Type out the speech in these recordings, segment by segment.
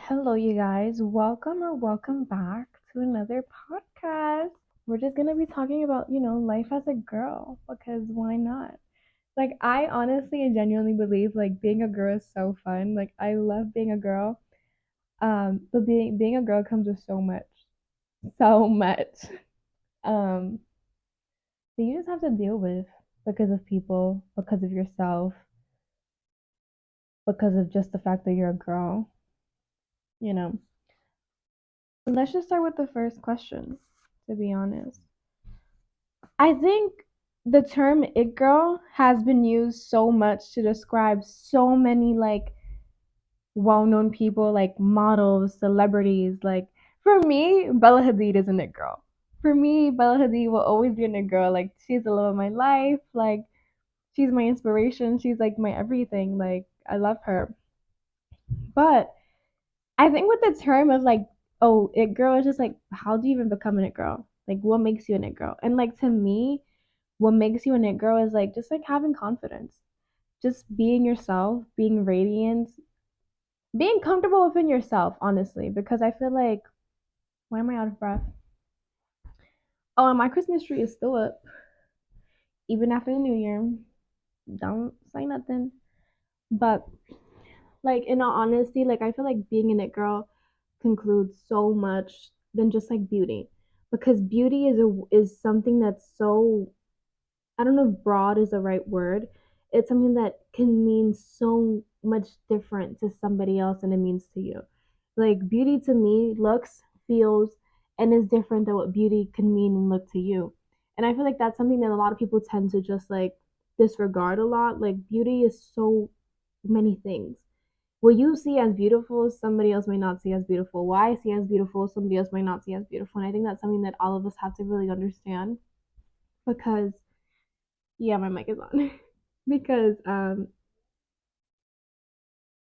Hello, you guys. Welcome or welcome back to another podcast. We're just going to be talking about, life as a girl because why not? Like, I honestly and genuinely believe like being a girl is so fun. Like, I love being a girl. But being a girl comes with so much. Um, that you just have to deal with because of people, because of yourself, because of just the fact that you're a girl, you know. Let's just start with the first question, to be honest. I think the term it girl has been used so much to describe so many like well-known people like models, celebrities. Like for me, Bella Hadid is an it girl. For me, Bella Hadid will always be an it girl. Like she's the love of my life. Like she's my inspiration. She's like my everything. Like I love her. But I think with the term of like, oh, it girl is just like, how do you even become an it girl? Like what makes you an it girl? And like to me, what makes you an it girl is like just like having confidence, just being yourself, being radiant, being comfortable within yourself, honestly. Because I feel like, why am I out of breath? Oh, and my Christmas tree is still up, even after the new year. Don't say nothing. But like in all honesty, like I feel like being an it girl concludes so much than just like beauty, because beauty is something that's so, I don't know if broad is the right word. It's something that can mean so much different to somebody else than it means to you. Like beauty to me looks, feels, and is different than what beauty can mean and look to you. And I feel like that's something that a lot of people tend to just like disregard a lot. Like beauty is so many things. What you see as beautiful, somebody else may not see as beautiful. What I see as beautiful, somebody else might not see as beautiful. And I think that's something that all of us have to really understand because yeah, my mic is on. Because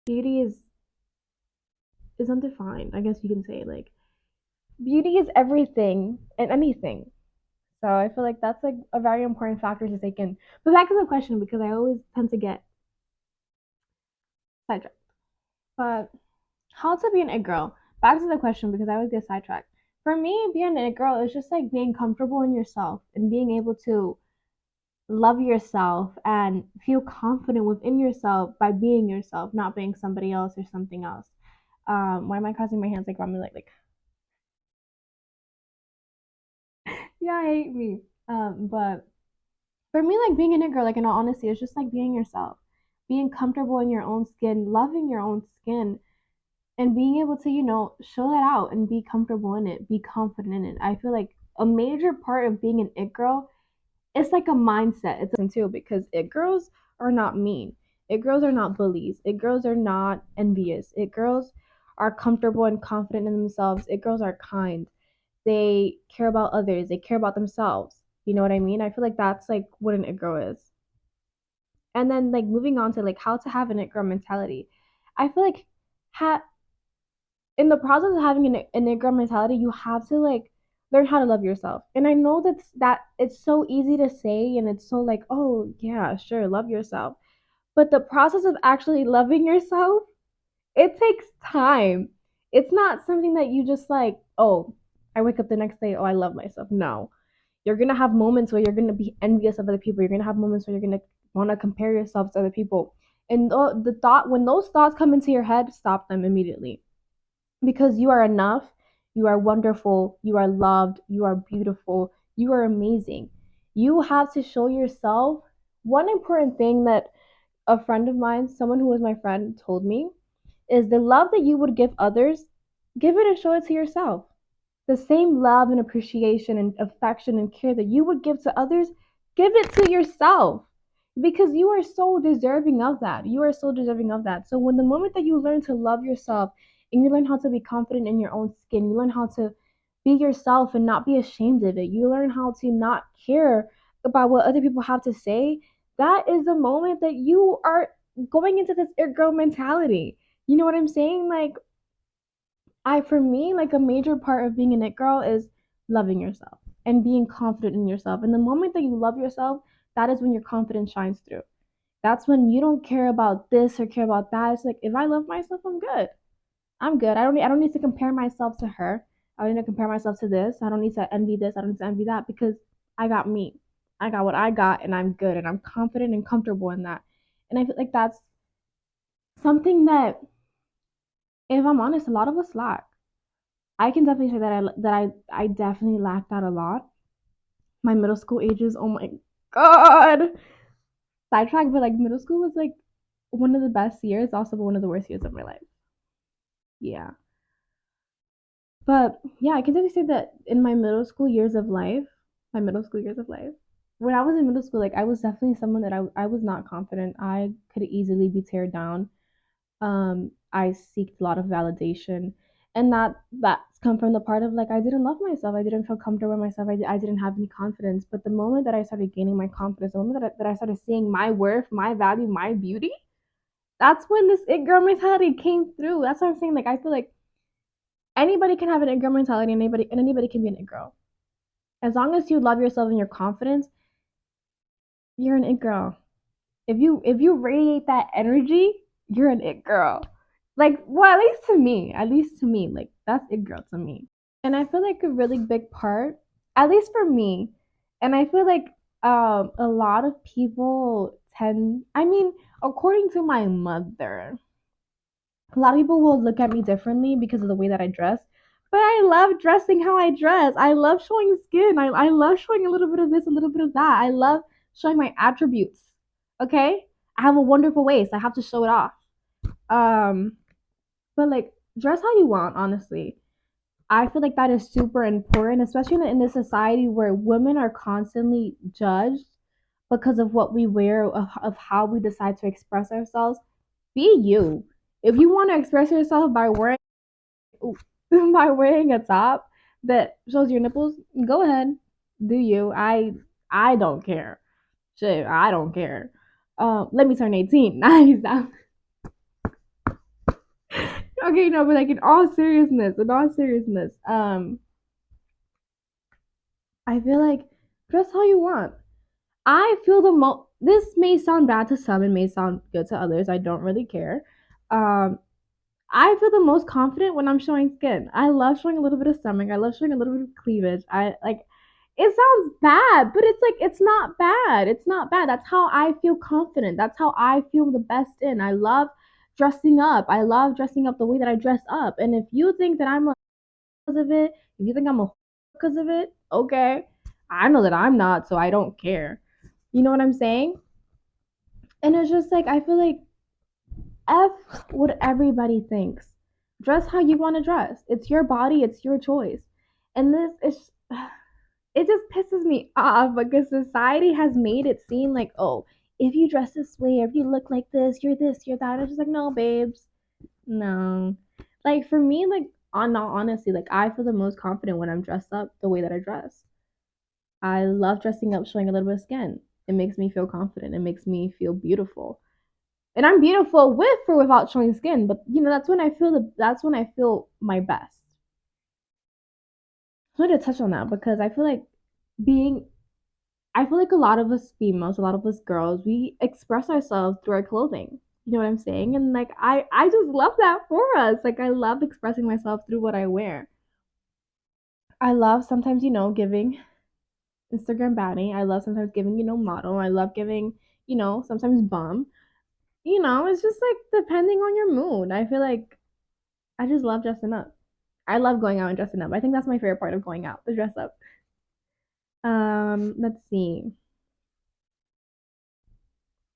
beauty is undefined. I guess you can say like beauty is everything and anything. So I feel like that's like a very important factor to take in. But back to the question because I always tend to get sidetracked. But how to be an it girl? Back to the question because I always get sidetracked. For me, being an it girl is just like being comfortable in yourself and being able to love yourself and feel confident within yourself by being yourself, not being somebody else or something else. Why am I crossing my hands like ramen like yeah, I hate me. But for me, like being a girl, like in all honesty, it's just like being yourself, being comfortable in your own skin, loving your own skin, and being able to, show that out and be comfortable in it, be confident in it. I feel like a major part of being an it girl, it's like a mindset. It's too because it girls are not mean. It girls are not bullies. It girls are not envious. It girls are comfortable and confident in themselves. It girls are kind. They care about others. They care about themselves. You know what I mean? I feel like that's like what an it girl is. And then like moving on to like how to have an it girl mentality. I feel like ha- in the process of having an it girl mentality, you have to like learn how to love yourself. And I know that it's so easy to say and it's so like, oh yeah, sure, love yourself. But the process of actually loving yourself, it takes time. It's not something that you just like, oh, I wake up the next day, oh, I love myself. No. You're going to have moments where you're going to be envious of other people. You're going to have moments where you're going to want to compare yourself to other people. And the thought, when those thoughts come into your head, stop them immediately. Because you are enough, you are wonderful, you are loved, you are beautiful, you are amazing. You have to show yourself. One important thing that a friend of mine, someone who was my friend, told me is the love that you would give others, give it and show it to yourself. The same love and appreciation and affection and care that you would give to others, give it to yourself. Because you are so deserving of that. You are so deserving of that. So when the moment that you learn to love yourself and you learn how to be confident in your own skin, you learn how to be yourself and not be ashamed of it. You learn how to not care about what other people have to say. That is the moment that you are going into this it girl mentality. You know what I'm saying? Like for me, like a major part of being an it girl is loving yourself and being confident in yourself. And the moment that you love yourself, that is when your confidence shines through. That's when you don't care about this or care about that. It's like if I love myself, I'm good. I'm good. I don't need to compare myself to her. I don't need to compare myself to this. I don't need to envy this. I don't need to envy that because I got me. I got what I got and I'm good and I'm confident and comfortable in that. And I feel like that's something that, if I'm honest, a lot of us lack. I can definitely say that I definitely lacked that a lot. My middle school ages, oh my god. Sidetrack, but like middle school was like one of the best years, also one of the worst years of my life. Yeah. But yeah, I can definitely say that in my middle school years of life, when I was in middle school, like I was definitely someone that I was not confident. I could easily be teared down. I seeked a lot of validation, and that's come from the part of like I didn't love myself. I didn't feel comfortable with myself. I didn't have any confidence. But the moment that I started gaining my confidence, the moment that I started seeing my worth, my value, my beauty, that's when this it girl mentality came through. That's what I'm saying. Like I feel like anybody can have an it girl mentality, and anybody can be an it girl. As long as you love yourself and your confidence, you're an it girl. If you radiate that energy, you're an it girl. Like, well, at least to me, like that's it girl to me. And I feel like a really big part, at least for me, and I feel like a lot of people tend, I mean, according to my mother, a lot of people will look at me differently because of the way that I dress. But I love dressing how I dress. I love showing skin. I love showing a little bit of this, a little bit of that. I love showing my attributes. Okay? I have a wonderful waist. I have to show it off. Um, but like dress how you want, honestly. I feel like that is super important, especially in this society where women are constantly judged because of what we wear, of how we decide to express ourselves. Be you. If you want to express yourself by wearing by wearing a top that shows your nipples, go ahead, do you. I don't care. Shit, I don't care. Let me turn 18. Nice. Okay, no, but like in all seriousness, I feel like dress how you want. I feel the most. This may sound bad to some, and may sound good to others. I don't really care. Um, I feel the most confident when I'm showing skin. I love showing a little bit of stomach. I love showing a little bit of cleavage. I like. It sounds bad, but it's like it's not bad. It's not bad. That's how I feel confident. That's how I feel the best in. I love dressing up. I love dressing up the way that I dress up. And if you think that I'm a because of it, if you think I'm a because of it, okay. I know that I'm not, so I don't care. You know what I'm saying? And it's just like I feel like F what everybody thinks. Dress how you want to dress. It's your body, it's your choice. And this is it just pisses me off because society has made it seem like, oh, if you dress this way, or if you look like this, you're that. It's just like, no, babes. No. Like for me, like on not honestly, like I feel the most confident when I'm dressed up the way that I dress. I love dressing up, showing a little bit of skin. It makes me feel confident. It makes me feel beautiful. And I'm beautiful with or without showing skin, but that's when I feel my best. I wanted to touch on that because being I feel like a lot of us females, a lot of us girls, we express ourselves through our clothing. You know what I'm saying? And like I just love that for us. Like I love expressing myself through what I wear. I love sometimes, giving Instagram baddie. I love sometimes giving, model. I love giving, sometimes bum. It's just like depending on your mood. I feel like I just love dressing up. I love going out and dressing up. I think that's my favorite part of going out, the dress up. Let's see.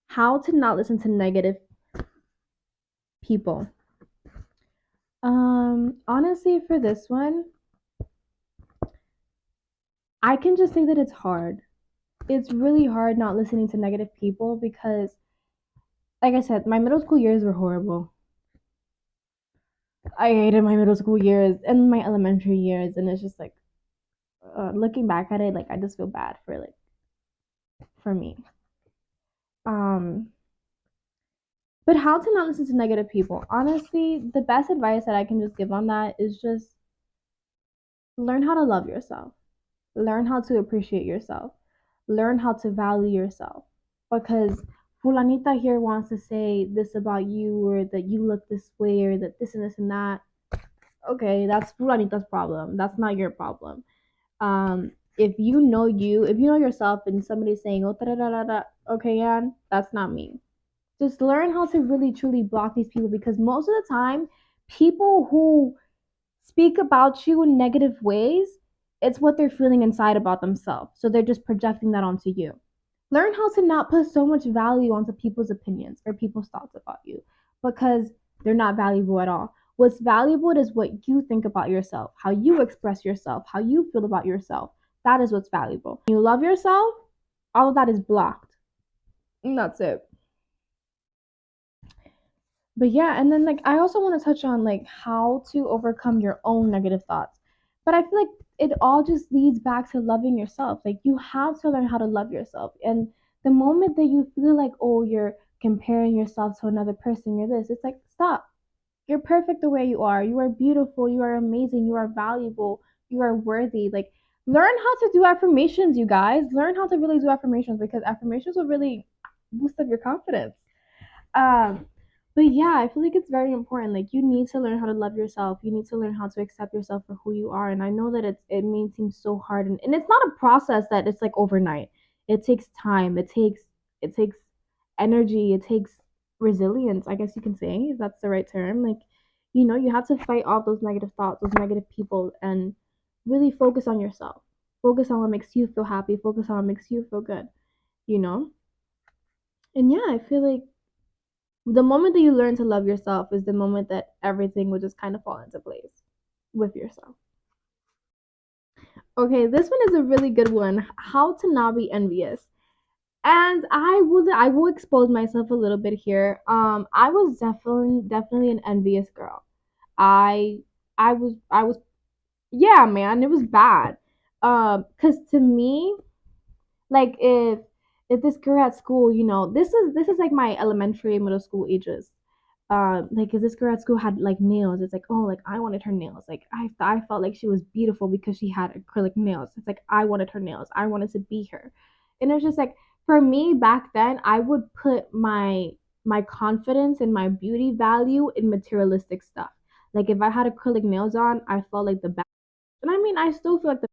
How to not listen to negative people. Honestly, for this one, I can just say that it's hard. It's really hard not listening to negative people because, like I said, my middle school years were horrible. I hated my middle school years and my elementary years, and it's just like looking back at it, like I just feel bad for me. Um, but how to not listen to negative people? Honestly, the best advice that I can just give on that is just learn how to love yourself. Learn how to appreciate yourself. Learn how to value yourself. Because Fulanita here wants to say this about you, or that you look this way, or that this and this and that. Okay, that's Juanita's problem. That's not your problem. If you know if you know yourself and somebody's saying, oh, da da da da da, okay, Ann, that's not me. Just learn how to really truly block these people because most of the time, people who speak about you in negative ways, it's what they're feeling inside about themselves. So they're just projecting that onto you. Learn how to not put so much value onto people's opinions or people's thoughts about you because they're not valuable at all. What's valuable is what you think about yourself, how you express yourself, how you feel about yourself. That is what's valuable. When you love yourself, all of that is blocked. And that's it. But yeah, and then like I also want to touch on like how to overcome your own negative thoughts. But I feel like it all just leads back to loving yourself. Like you have to learn how to love yourself. And the moment that you feel like, oh, you're comparing yourself to another person, you're this, it's like stop. You're perfect the way you are. You are beautiful, you are amazing, you are valuable, you are worthy. Like learn how to do affirmations, you guys. Learn how to really do affirmations because affirmations will really boost up your confidence. Um, but yeah, I feel like it's very important. Like you need to learn how to love yourself. You need to learn how to accept yourself for who you are. And I know that it may seem so hard and it's not a process that it's like overnight. It takes time. It takes energy. It takes resilience, I guess you can say, if that's the right term. Like, you have to fight off those negative thoughts, those negative people, and really focus on yourself. Focus on what makes you feel happy. Focus on what makes you feel good, you know? And yeah, I feel like the moment that you learn to love yourself is the moment that everything will just kind of fall into place with yourself. Okay, this one is a really good one. How to not be envious. And I will expose myself a little bit here. I was definitely an envious girl. I I was yeah, man, it was bad. Cuz to me, like if this girl at school, this is like my elementary middle school ages. Like if this girl at school had like nails, it's like, oh, like I wanted her nails. Like I felt like she was beautiful because she had acrylic nails. It's like I wanted her nails. I wanted to be her. And it was just like for me back then, I would put my confidence and my beauty value in materialistic stuff. Like if I had acrylic nails on, I felt like the best. And I mean, I still feel like the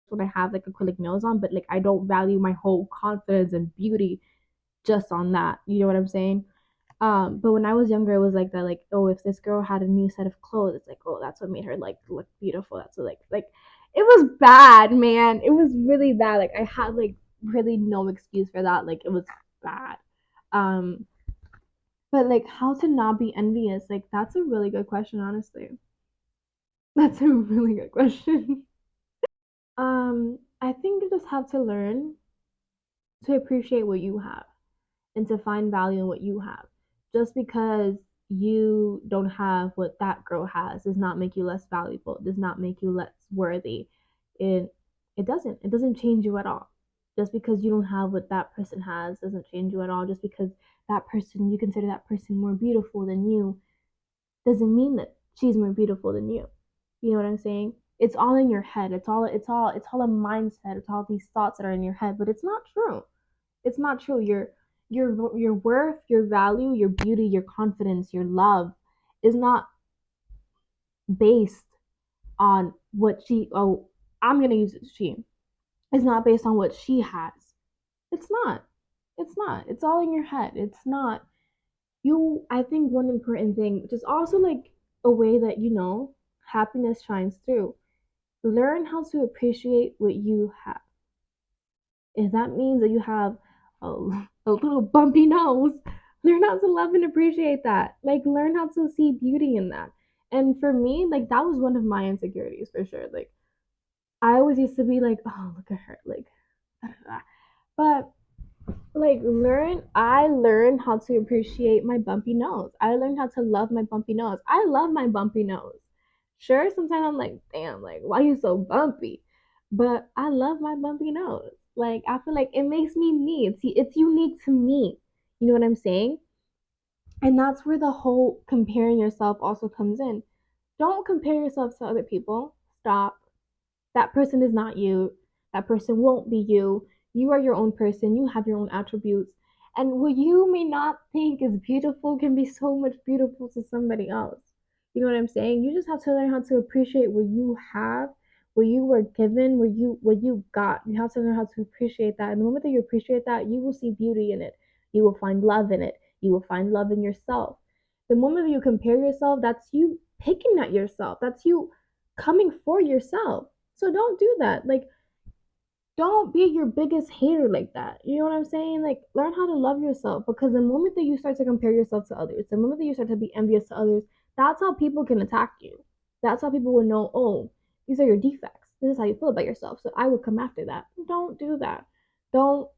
when I have like acrylic nails on, but like I don't value my whole confidence and beauty just on that. You know what I'm saying? But when I was younger, it was like that, like, oh, if this girl had a new set of clothes, it's like, oh, that's what made her like look beautiful. That's what like it was bad, man. It was really bad. Like I had like really no excuse for that. Like it was bad. Um, but like how to not be envious, like that's a really good question, honestly. That's a really good question. I think you just have to learn to appreciate what you have and to find value in what you have. Just because you don't have what that girl has does not make you less valuable, does not make you less worthy. It it doesn't. It doesn't change you at all. Just because you don't have what that person has doesn't change you at all. Just because that person you consider that person more beautiful than you doesn't mean that she's more beautiful than you. You know what I'm saying? It's all in your head. It's all a mindset. It's all these thoughts that are in your head, but it's not true. It's not true. Your worth, your value, your beauty, your confidence, your love is not based on what she I'm gonna use she. It's not based on what she has. It's not. It's not. It's all in your head. It's not. I think one important thing, which is also like a way that happiness shines through. Learn how to appreciate what you have. If that means that you have a, a little bumpy nose, learn how to love and appreciate that. Like, learn how to see beauty in that. And for me, like, that was one of my insecurities for sure. Like, I always used to be like, oh, look at her. Like, but like I learned how to appreciate my bumpy nose. I learned how to love my bumpy nose. I love my bumpy nose. Sure, sometimes I'm like, damn, like why are you so bumpy? But I love my bumpy nose. Like I feel like it makes me. It's unique to me. You know what I'm saying? And that's where the whole comparing yourself also comes in. Don't compare yourself to other people. Stop. That person is not you. That person won't be you. You are your own person. You have your own attributes. And what you may not think is beautiful can be so much beautiful to somebody else. You know what I'm saying? You just have to learn how to appreciate what you have, what you were given, what you got. You have to learn how to appreciate that. And the moment that you appreciate that, you will see beauty in it. You will find love in it. You will find love in yourself. The moment that you compare yourself, that's you picking at yourself. That's you coming for yourself. So don't do that. Like, don't be your biggest hater like that. You know what I'm saying? Like, learn how to love yourself, because the moment that you start to compare yourself to others, the moment that you start to be envious to others, that's how people can attack you. That's how people will know, oh, these are your defects. This is how you feel about yourself. So I would come after that. Don't do that. Don't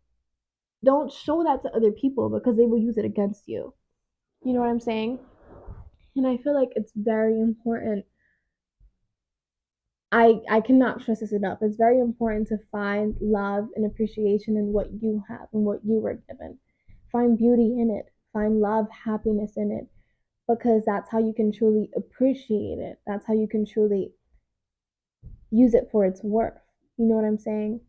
don't show that to other people, because they will use it against you. You know what I'm saying? And I feel like it's very important. I cannot stress this enough. It's very important to find love and appreciation in what you have and what you were given. Find beauty in it. Find love, happiness in it, because that's how you can truly appreciate it. That's how you can truly use it for its worth. You know what I'm saying?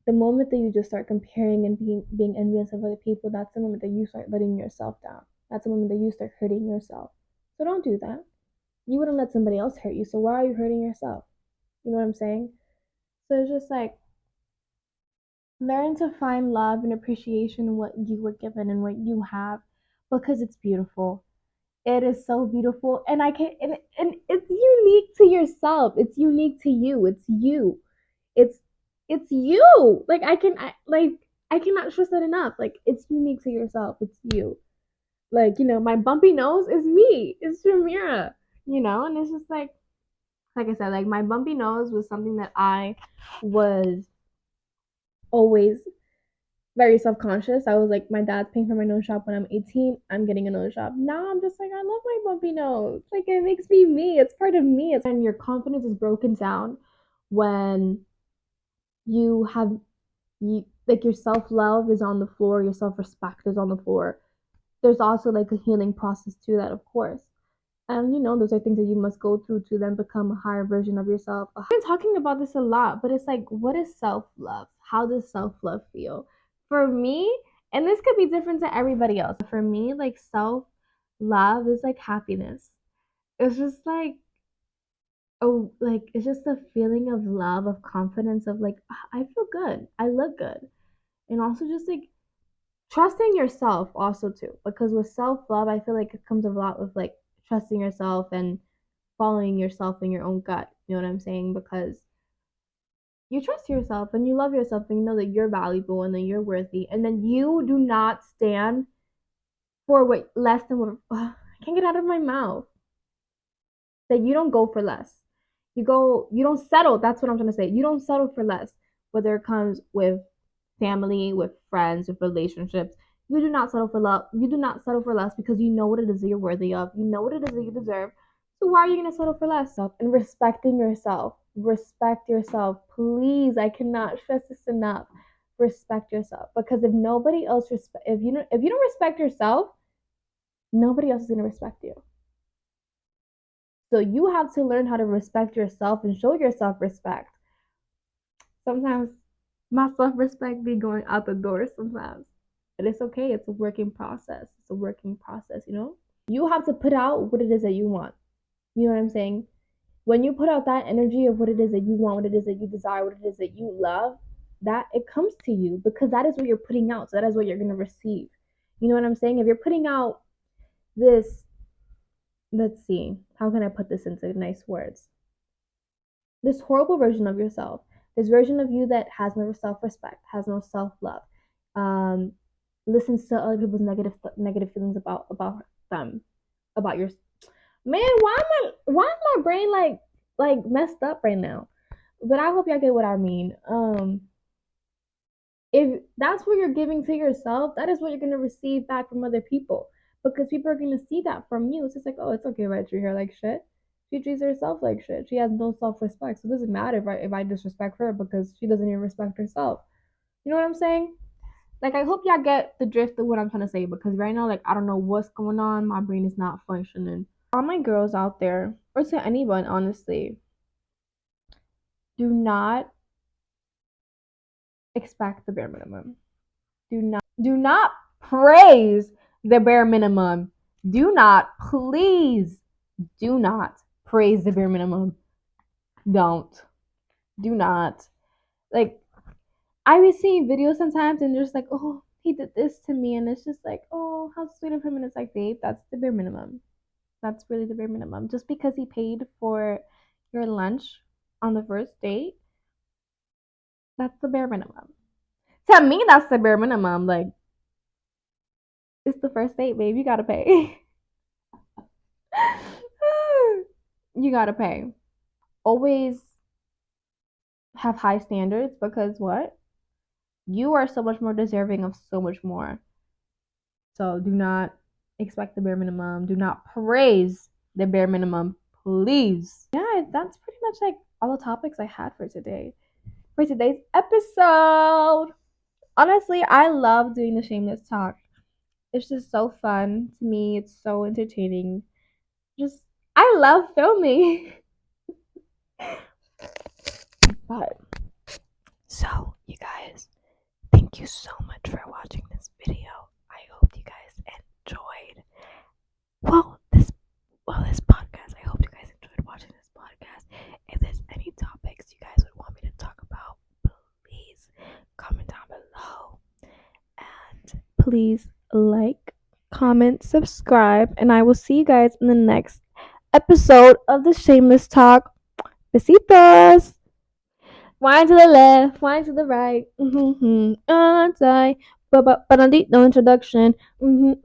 The moment that you just start comparing and being envious of other people, that's the moment that you start letting yourself down. That's the moment that you start hurting yourself. So don't do that. You wouldn't let somebody else hurt you, so why are you hurting yourself? You know what I'm saying? So it's just like, learn to find love and appreciation in what you were given and what you have, because it's beautiful. It is so beautiful, and I can and it's unique to yourself. It's unique to you. It's you. It's it's you. Like, I cannot stress that enough. Like, it's unique to yourself. It's you. Like, my bumpy nose is me. It's Jamira. And it's just like I said, like, my bumpy nose was something that I was always very self-conscious. I was like, my dad's paying for my nose job when I'm 18. I'm getting a nose job. Now I'm just like, I love my bumpy nose. Like, it makes me me. It's part of me. And your confidence is broken down when you have like, your self-love is on the floor, your self-respect is on the floor. There's also like a healing process to that, of course. And those are things that you must go through to then become a higher version of yourself. I've been talking about this a lot, but it's like, what is self love? How does self love feel? For me, and this could be different to everybody else. For me, like, self love is like happiness. It's just like, oh, like, it's just a feeling of love, of confidence, of like, I feel good, I look good. And also just like trusting yourself also too, because with self love, I feel like it comes a lot with like trusting yourself and following yourself in your own gut. You know what I'm saying? Because you trust yourself and you love yourself and you know that you're valuable and that you're worthy, and then you do not stand for what less than what I can't get out of my mouth. That you don't go for less. You don't settle. That's what I'm trying to say. You don't settle for less, whether it comes with family, with friends, with relationships. You do not settle for love. You do not settle for less, because you know what it is that you're worthy of. You know what it is that you deserve. So why are you gonna settle for less? And respecting yourself. Respect yourself. Please, I cannot stress this enough. Respect yourself. Because if nobody else if you don't respect yourself, nobody else is gonna respect you. So you have to learn how to respect yourself and show yourself respect. Sometimes my self-respect be going out the door sometimes. But it's okay. It's a working process. It's a working process. You have to put out what it is that you want. You know what I'm saying? When you put out that energy of what it is that you want, what it is that you desire, what it is that you love, that it comes to you, because that is what you're putting out. So that is what you're going to receive. You know what I'm saying? If you're putting out this, let's see, how can I put this into nice words? This horrible version of yourself, this version of you that has no self-respect, has no self-love, um, listens to other people's negative feelings about them, about your man. Why is my brain like messed up right now? But I hope y'all get what I mean. If that's what you're giving to yourself, that is what you're gonna receive back from other people, because people are gonna see that from you. It's just like, oh, it's okay if I treat her like shit. She treats herself like shit. She has no self respect. So it doesn't matter if I disrespect her, because she doesn't even respect herself. You know what I'm saying? Like, I hope y'all get the drift of what I'm trying to say, because right now, like, I don't know what's going on. My brain is not functioning. All my girls out there, or to anyone, honestly, do not expect the bare minimum. Do not praise the bare minimum. Do not, please Do not praise the bare minimum. Don't. Do not. Like, I be seeing videos sometimes and just like, oh, he did this to me. And it's just like, oh, how sweet of him. And it's like, babe, that's the bare minimum. That's really the bare minimum. Just because he paid for your lunch on the first date, that's the bare minimum. To me, that's the bare minimum. Like, it's the first date, babe. You gotta pay. You gotta pay. Always have high standards because what? You are so much more deserving of so much more. So do not expect the bare minimum. Do not praise the bare minimum, please. Yeah, that's pretty much like all the topics I had for today. For today's episode. Honestly, I love doing the shameless talk. It's just so fun to me. It's so entertaining. Just I love filming. But so you guys, thank you so much for watching this video. I hope you guys enjoyed. This podcast. I hope you guys enjoyed watching this podcast. If there's any topics you guys would want me to talk about, please comment down below. And please like, comment, subscribe, and I will see you guys in the next episode of the Shameless Talk. Besitos! Wine to the left, wine to the right. No introduction.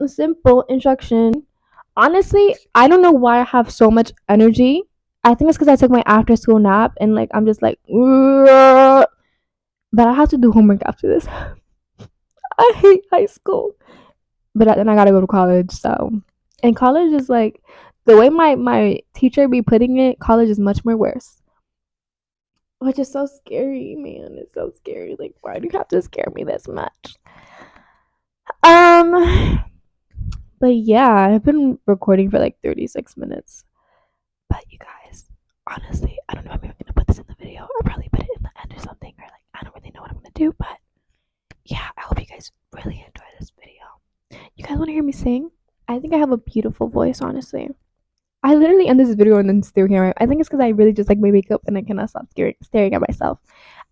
A simple instruction. Honestly, I don't know why I have so much energy. I think it's because I took my after school nap and like I'm just like, but I have to do homework after this. I hate high school, but then I gotta go to college. So, and college is like the way my teacher be putting it. College is much more worse, which is so scary, man. It's so scary. Like, why do you have to scare me this much? Um, but yeah, I've been recording for like 36 minutes. But you guys, honestly, I don't know if I'm gonna put this in the video. I'll probably put it in the end or something, or like I don't really know what I'm gonna do. But yeah, I hope you guys really enjoy this video. You guys want to hear me sing? I think I have a beautiful voice, honestly. I literally end this video and then still hear it. I think it's because I really just like my makeup and I cannot stop staring at myself.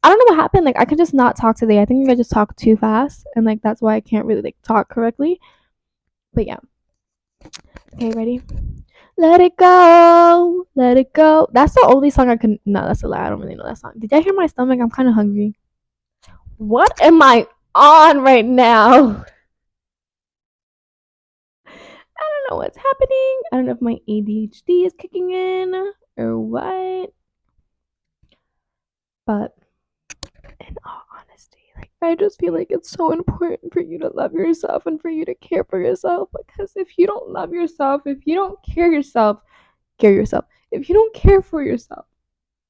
I don't know what happened. Like I could just not talk today. I think I just talk too fast, and like that's why I can't really like talk correctly. But yeah. Okay, ready? Let it go, let it go. That's the only song I can. No, that's a lie. I don't really know that song. Did y'all hear my stomach? I'm kind of hungry. What am I on right now? I don't know what's happening. I don't know if my ADHD is kicking in or what. But in all honesty, like I just feel like it's so important for you to love yourself and for you to care for yourself. Because if you don't love yourself, if you don't care yourself, care yourself. If you don't care for yourself,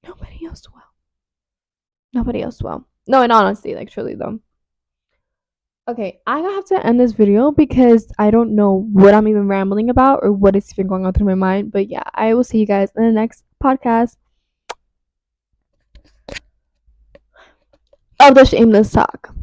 nobody else will. Nobody else will. No, in honesty, like truly though. Okay, I have to end this video because I don't know what I'm even rambling about or what is even going on through my mind. But yeah, I will see you guys in the next podcast of the Shameless Talk.